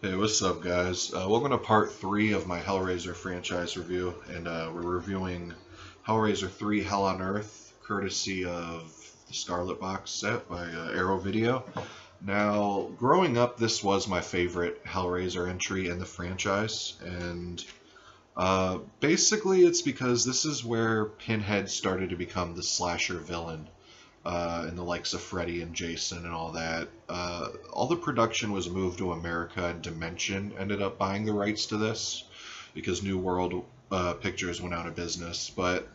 Hey, what's up, guys? Welcome to part 3 of my Hellraiser franchise review, and we're reviewing Hellraiser 3 Hell on Earth, courtesy of the Scarlet Box set by Arrow Video. Now, growing up, this was my favorite Hellraiser entry in the franchise, and basically it's because this is where Pinhead started to become the slasher villain. And the likes of Freddy and Jason and all that. All the production was moved to America, and Dimension ended up buying the rights to this because New World Pictures went out of business. But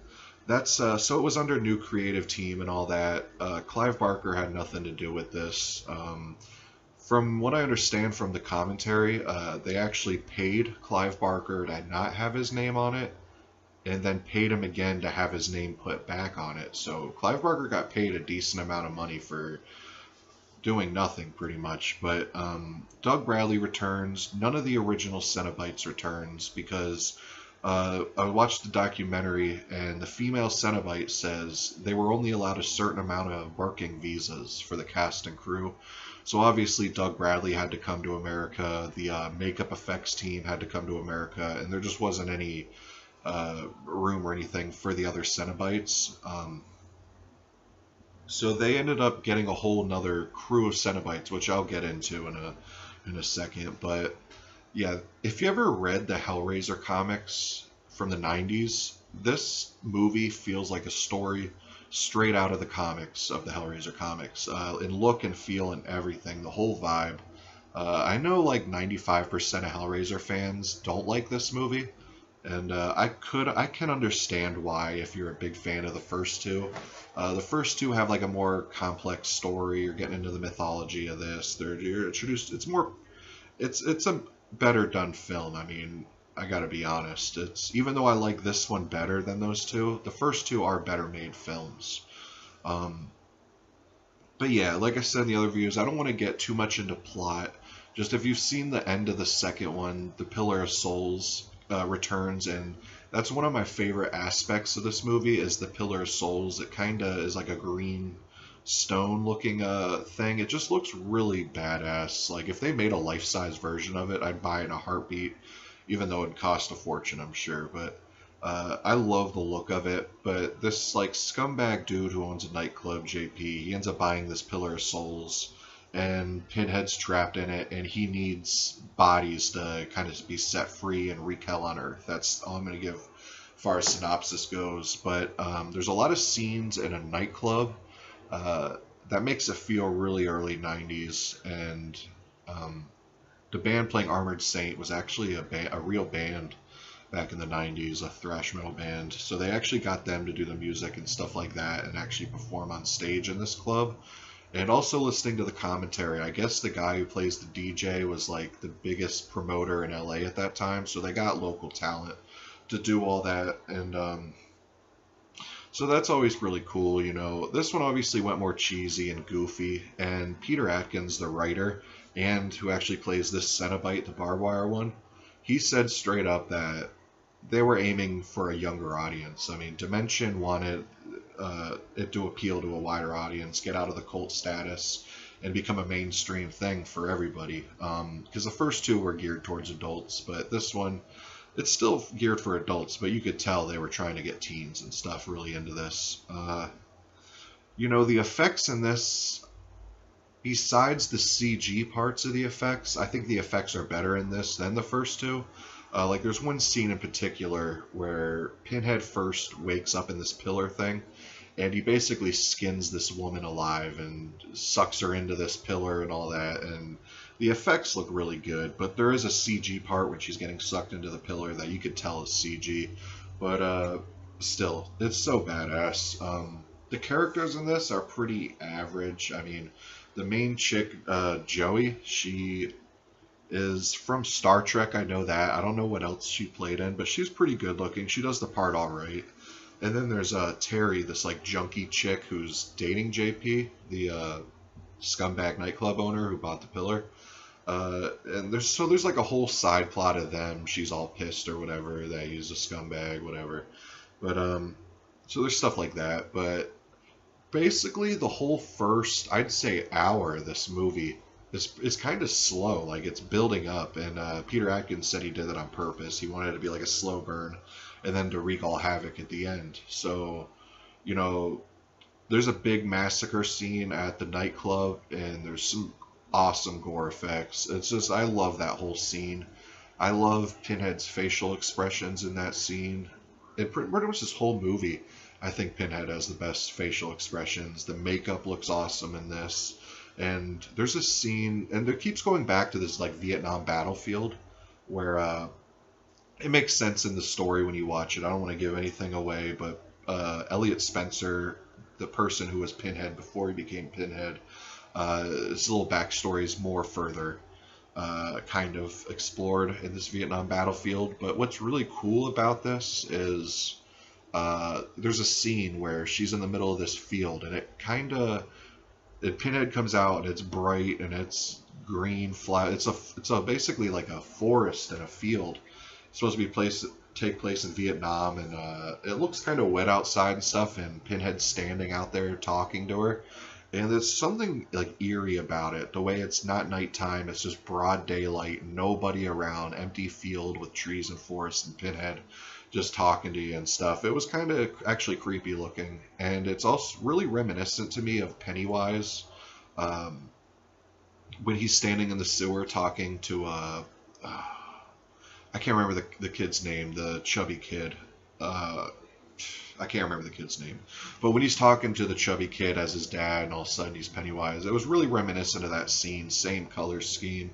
that's so it was under new creative team and all that. Clive Barker had nothing to do with this. From what I understand from the commentary, they actually paid Clive Barker to not have his name on it, and then paid him again to have his name put back on it. So Clive Barker got paid a decent amount of money for doing nothing, pretty much. But Doug Bradley returns. None of the original Cenobites returns because I watched the documentary, and the female Cenobite says they were only allowed a certain amount of working visas for the cast and crew. So obviously Doug Bradley had to come to America. The makeup effects team had to come to America, and there just wasn't any room or anything for the other Cenobites. So they ended up getting a whole nother crew of Cenobites, which I'll get into in a second. But yeah, if you ever read the Hellraiser comics from the 90s, this movie feels like a story straight out of the comics, of the Hellraiser comics, in look and feel and everything, the whole vibe. I know like 95% of Hellraiser fans don't like this movie. And I can understand why if you're a big fan of the first two. The first two have like a more complex story. You're getting into the mythology of this. You're introduced. It's a better done film. I mean, I gotta be honest. Even though I like this one better than those two, the first two are better made films. But yeah, like I said in the other reviews, I don't want to get too much into plot. Just if you've seen the end of the second one, the Pillar of Souls returns, and that's one of my favorite aspects of this movie is the Pillar of Souls. It kind of is like a green stone looking thing. It just looks really badass. Like if they made a life-size version of it, I'd buy it in a heartbeat, even though it'd cost a fortune, I'm sure. But I love the look of it. But this like scumbag dude who owns a nightclub, JP, he ends up buying this Pillar of Souls, and Pinhead's trapped in it, and he needs bodies to kind of be set free and wreak hell on Earth. That's all I'm going to give as far as synopsis goes. But there's a lot of scenes in a nightclub that makes it feel really early 90s, and the band playing Armored Saint was actually a real band back in the 90s, a thrash metal band. So they actually got them to do the music and stuff like that and actually perform on stage in this club. And also listening to the commentary, I guess the guy who plays the DJ was like the biggest promoter in LA at that time, so they got local talent to do all that, and so that's always really cool, you know. This one obviously went more cheesy and goofy, and Peter Atkins, the writer, and who actually plays this Cenobite, the barbed wire one, he said straight up that they were aiming for a younger audience. I mean, Dimension wanted it to appeal to a wider audience, get out of the cult status, and become a mainstream thing for everybody. Because the first two were geared towards adults, but this one, it's still geared for adults, but you could tell they were trying to get teens and stuff really into this. You know, the effects in this, besides the CG parts of the effects, I think the effects are better in this than the first two. Like there's one scene in particular where Pinhead first wakes up in this pillar thing, and he basically skins this woman alive and sucks her into this pillar and all that, and the effects look really good, but there is a CG part when she's getting sucked into the pillar that you could tell is CG, but still, it's so badass. The characters in this are pretty average. I mean, the main chick, Joey, she is from Star Trek, I know that. I don't know what else she played in, but she's pretty good looking. She does the part all right. And then there's Terry, this like junkie chick who's dating JP, the scumbag nightclub owner who bought the pillar. And there's like a whole side plot of them. She's all pissed or whatever that he's a scumbag, whatever. But so there's stuff like that. But basically the whole first, I'd say, hour of this movie it's kind of slow, like it's building up, and Peter Atkins said he did that on purpose. He wanted it to be like a slow burn, and then to wreak all havoc at the end. So, you know, there's a big massacre scene at the nightclub, and there's some awesome gore effects. It's just, I love that whole scene. I love Pinhead's facial expressions in that scene. It pretty much this whole movie, I think Pinhead has the best facial expressions. The makeup looks awesome in this. And there's this scene, and it keeps going back to this like Vietnam battlefield, where it makes sense in the story when you watch it. I don't want to give anything away, but Elliot Spencer, the person who was Pinhead before he became Pinhead, his little backstory is more further kind of explored in this Vietnam battlefield. But what's really cool about this is there's a scene where she's in the middle of this field, and it kind of, Pinhead comes out, and it's bright, and it's green, flat. It's a basically like a forest and a field. It's supposed to be take place in Vietnam, and it looks kind of wet outside and stuff, and Pinhead's standing out there talking to her. And there's something like eerie about it. The way it's not nighttime, it's just broad daylight, nobody around, empty field with trees and forest, and Pinhead just talking to you and stuff. It was kind of actually creepy looking, and it's also really reminiscent to me of Pennywise when he's standing in the sewer talking to I can't remember the kid's name, the chubby kid. I can't remember the kid's name. But when he's talking to the chubby kid as his dad, and all of a sudden he's Pennywise, it was really reminiscent of that scene, same color scheme,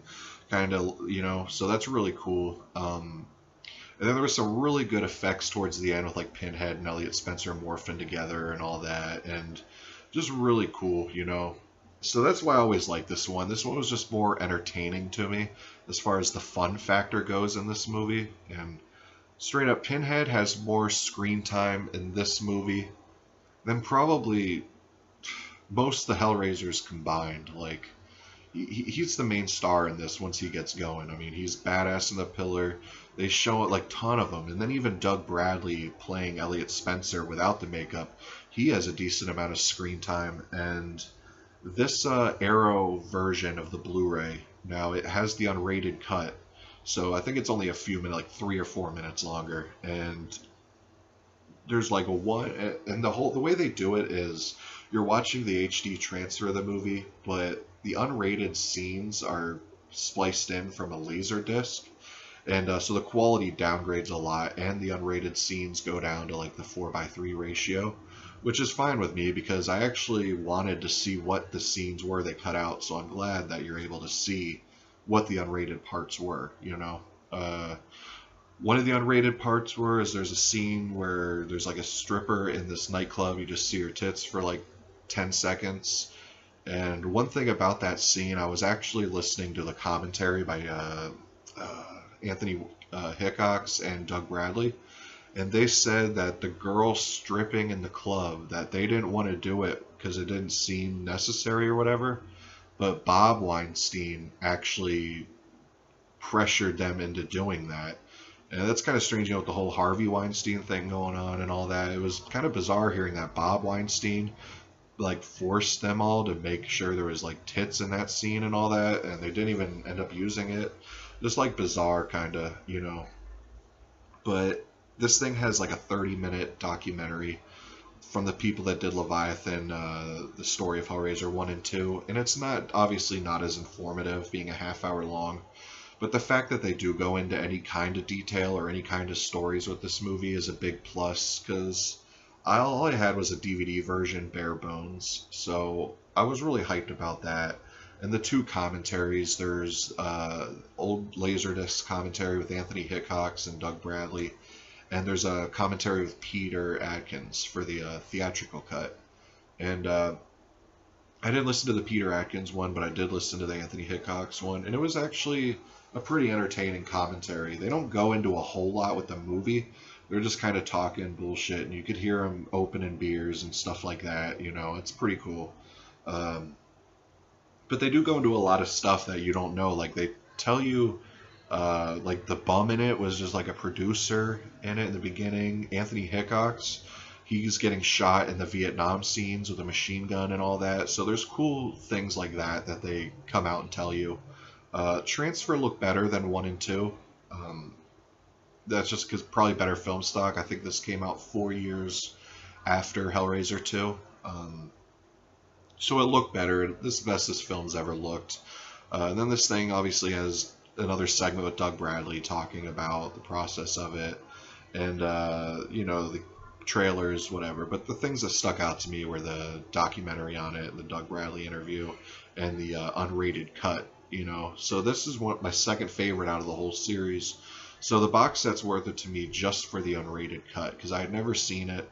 kind of, you know, so that's really cool. And then there was some really good effects towards the end with like Pinhead and Elliot Spencer morphing together and all that, and just really cool, you know. So that's why I always like this one. This one was just more entertaining to me as far as the fun factor goes in this movie. And straight up, Pinhead has more screen time in this movie than probably most of the Hellraisers combined. Like, he's the main star in this once he gets going. I mean, he's badass in the Pillar. They show it like ton of them. And then even Doug Bradley playing Elliot Spencer without the makeup, he has a decent amount of screen time. And this Arrow version of the Blu-ray, now it has the unrated cut. So I think it's only a few minutes, like 3 or 4 minutes longer. And there's like and the way they do it is you're watching the HD transfer of the movie, but the unrated scenes are spliced in from a laser disc. And so the quality downgrades a lot, and the unrated scenes go down to like the 4:3 ratio, which is fine with me because I actually wanted to see what the scenes were they cut out. So I'm glad that you're able to see what the unrated parts were, you know. One of the unrated parts is there's a scene where there's like a stripper in this nightclub. You just see her tits for like 10 seconds. And one thing about that scene, I was actually listening to the commentary by Anthony Hickox and Doug Bradley, and they said that the girl stripping in the club, that they didn't want to do it because it didn't seem necessary or whatever, but Bob Weinstein actually pressured them into doing that. And that's kind of strange, you know, with the whole Harvey Weinstein thing going on and all that. It was kind of bizarre hearing that Bob Weinstein like forced them all to make sure there was like tits in that scene and all that, and they didn't even end up using it. Just like bizarre kind of, you know. But this thing has like a 30-minute documentary from the people that did Leviathan, the story of Hellraiser 1 and 2, and it's obviously not as informative, being a half-hour long, but the fact that they do go into any kind of detail or any kind of stories with this movie is a big plus, because all I had was a DVD version, bare bones, so I was really hyped about that. And the two commentaries, there's old Laserdisc commentary with Anthony Hickox and Doug Bradley, and there's a commentary with Peter Atkins for the theatrical cut. And I didn't listen to the Peter Atkins one, but I did listen to the Anthony Hickox one, and it was actually a pretty entertaining commentary. They don't go into a whole lot with the movie. They're just kind of talking bullshit, and you could hear them opening beers and stuff like that. You know, it's pretty cool. But they do go into a lot of stuff that you don't know. Like, they tell you, like, the bum in it was just like a producer in it in the beginning. Anthony Hickox, he's getting shot in the Vietnam scenes with a machine gun and all that. So there's cool things like that that they come out and tell you. Transfer looked better than 1 and 2. That's just because probably better film stock. I think this came out 4 years after Hellraiser 2. So it looked better. This is the best this film's ever looked. And then this thing obviously has another segment with Doug Bradley talking about the process of it, and you know, the trailers, whatever. But the things that stuck out to me were the documentary on it, the Doug Bradley interview, and the unrated cut. You know, so this is my second favorite out of the whole series. So the box set's worth it to me just for the unrated cut, because I had never seen it.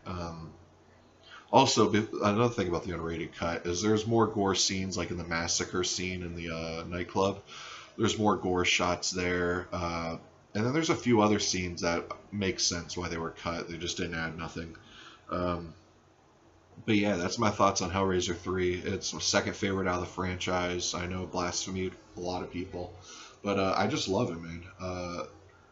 Also, another thing about the unrated cut is there's more gore scenes, like in the massacre scene in the nightclub. There's more gore shots there. And then there's a few other scenes that make sense why they were cut. They just didn't add nothing. But yeah, that's my thoughts on Hellraiser 3. It's my second favorite out of the franchise. I know, blasphemy a lot of people. But I just love it, man.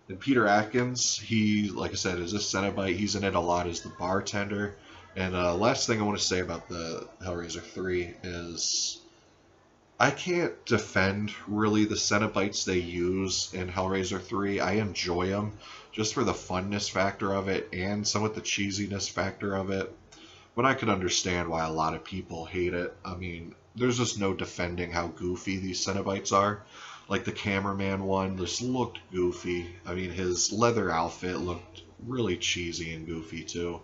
And Peter Atkins, he, like I said, is this Cenobite. He's in it a lot as the bartender. And last thing I want to say about the Hellraiser 3 is I can't defend really the Cenobites they use in Hellraiser 3. I enjoy them just for the funness factor of it and somewhat the cheesiness factor of it. But I could understand why a lot of people hate it. I mean, there's just no defending how goofy these Cenobites are. Like the cameraman one just looked goofy. I mean, his leather outfit looked really cheesy and goofy too.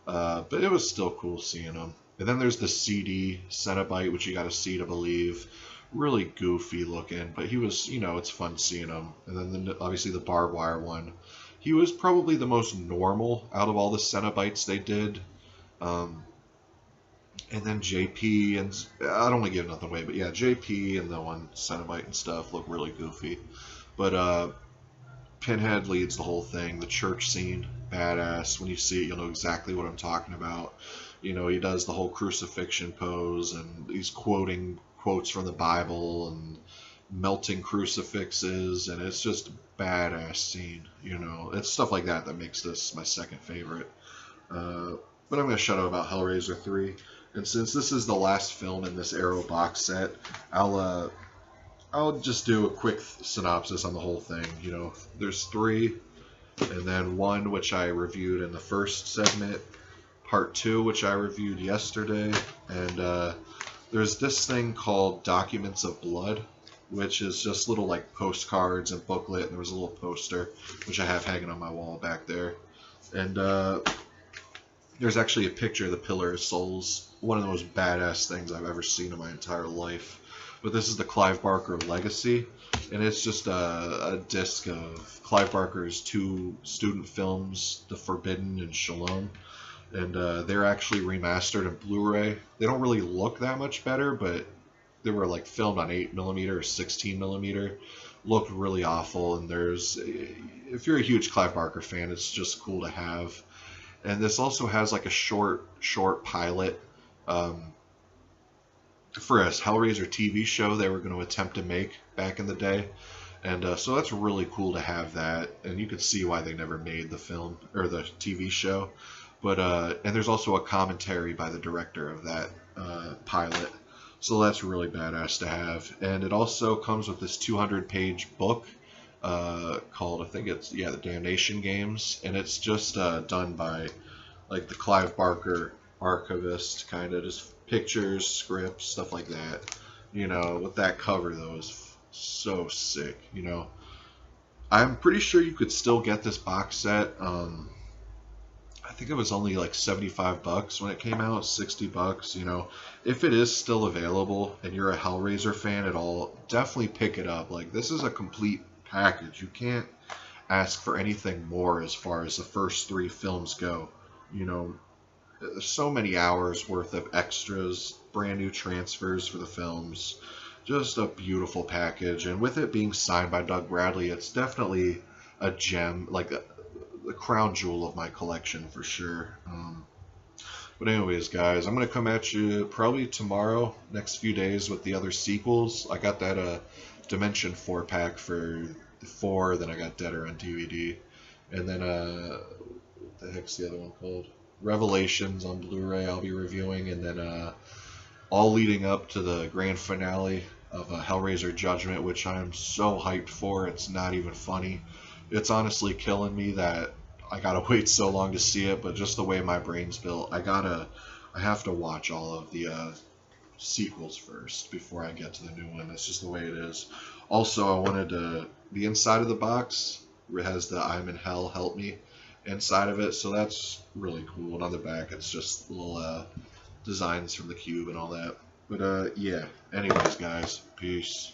But it was still cool seeing him. And then there's the CD Cenobite, which you got to see to believe. Really goofy looking, but he was, you know, it's fun seeing him. And then obviously the barbed wire one. He was probably the most normal out of all the Cenobites they did. And then JP, and I don't want to give nothing away, but yeah, JP and the one Cenobite and stuff look really goofy. But Pinhead leads the whole thing. The church scene, badass. When you see it, you'll know exactly what I'm talking about. You know, he does the whole crucifixion pose, and he's quoting quotes from the Bible and melting crucifixes, and it's just a badass scene. You know, it's stuff like that that makes this my second favorite. But I'm going to shut up about Hellraiser 3. And since this is the last film in this Arrow box set, I'll just do a quick synopsis on the whole thing. You know, there's 3, and then 1 which I reviewed in the first segment, part 2 which I reviewed yesterday, and there's this thing called Documents of Blood, which is just little like postcards and booklet, and there was a little poster which I have hanging on my wall back there, and there's actually a picture of the Pillar of Souls, one of the most badass things I've ever seen in my entire life. But this is the Clive Barker Legacy, and it's just a disc of Clive Barker's 2 student films, The Forbidden and Shalom, and they're actually remastered in Blu-ray. They don't really look that much better, but they were like filmed on 8mm or 16mm. Looked really awful, and there's, if you're a huge Clive Barker fan, it's just cool to have. And this also has like a short pilot for a Hellraiser TV show they were going to attempt to make back in the day. And so that's really cool to have that. And you could see why they never made the film or the TV show. But and there's also a commentary by the director of that pilot. So that's really badass to have. And it also comes with this 200-page book called, I think it's, the Damnation Games, and it's just done by like the Clive Barker archivist, kind of just pictures, scripts, stuff like that. You know, with that cover though is so sick. You know, I'm pretty sure you could still get this box set. I think it was only like $75 when it came out, $60. You know, if it is still available and you're a Hellraiser fan at all, definitely pick it up. Like, this is a complete package. You can't ask for anything more as far as the first 3 films go. You know, there's so many hours worth of extras, brand new transfers for the films. Just a beautiful package, and with it being signed by Doug Bradley, it's definitely a gem, like the crown jewel of my collection for sure. But anyways, guys, I'm going to come at you probably tomorrow, next few days, with the other sequels. I got that Dimension 4-pack for the 4, then I got Deader on DVD. And then, what the heck's the other one called? Revelations on Blu-ray I'll be reviewing, and then all leading up to the grand finale of Hellraiser Judgment, which I'm so hyped for. It's not even funny. It's honestly killing me that I gotta wait so long to see it, but just the way my brain's built, I have to watch all of the sequels first before I get to the new one. That's just the way it is. Also, I wanted the inside of the box has the "I'm in hell, help me" inside of it, so that's really cool. And on the back, it's just little designs from the cube and all that. But yeah, anyways, guys, peace.